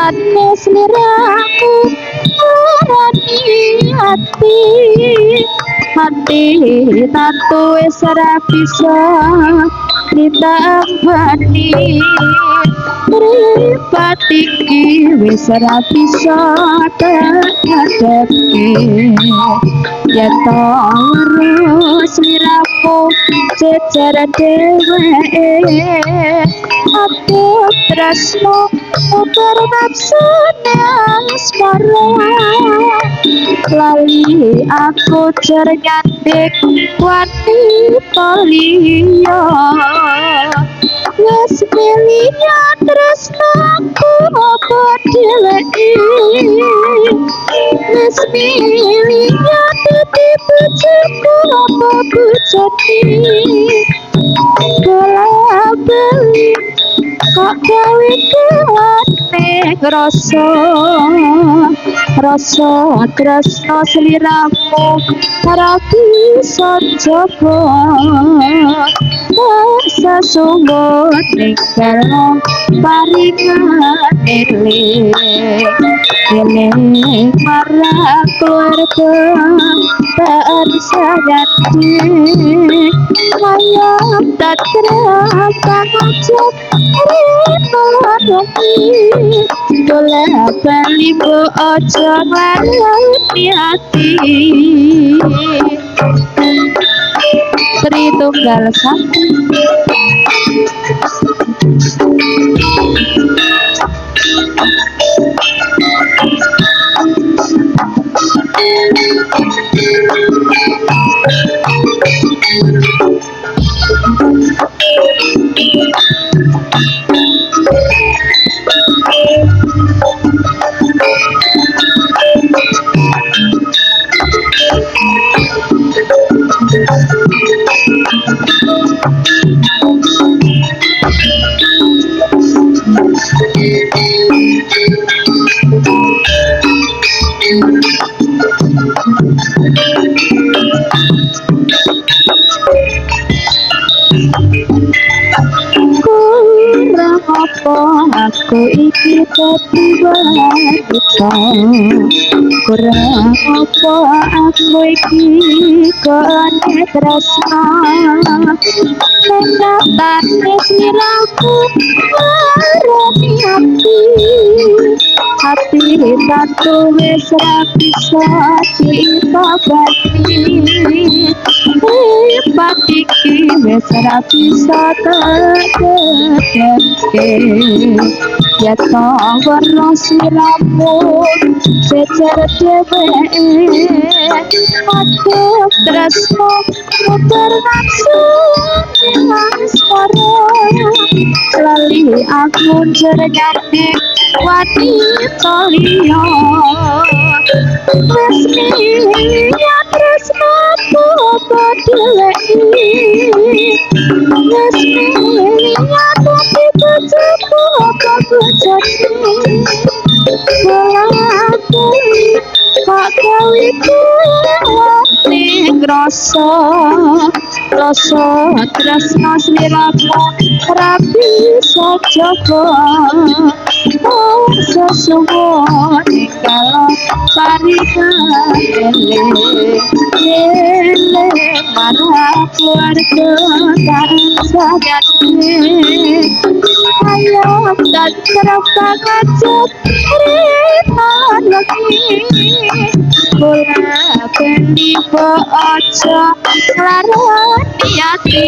Sane sliramu nurani hati tato wis ora bisa ditambani mripate iki wis ora bisa terhadapi yen to weruh sliramu jejer dheweke aku tresno ubar nafsune asmara lali aku cergatik wanita liya wis miliya tresnaku apa dhewe wis miliya dadi bojoku apa bojone bola bali kok gawe kuwate rasa tresno sliramu ora bisa coba sesungguh ninggalno paringan eling marah keluarga tak sayati hayat tak terasa ngajak boleh bali bu ojo ngelati hati Sri Tunggal Satu. Aku iki dadi wanita kurang apa aku iki kone tresno menatane sliramu marani hati satu wis ra bisa ditobati patiki wis ra bisa terjadi ya tawar sliramu secer dheweke aku tresno muter nafsu asmara lali aku jergane wanita liya wis miliya tresnaku apa dheweke wis miliya dadi bojoku apa bojone aku kok gawe kuwate rasa tresno sliramu ora bisa coba sesungguhnya kalau paringan marah keluarga tak sayati ayo tak terasa ngajak reman lagi bola beli bo ojo larani hati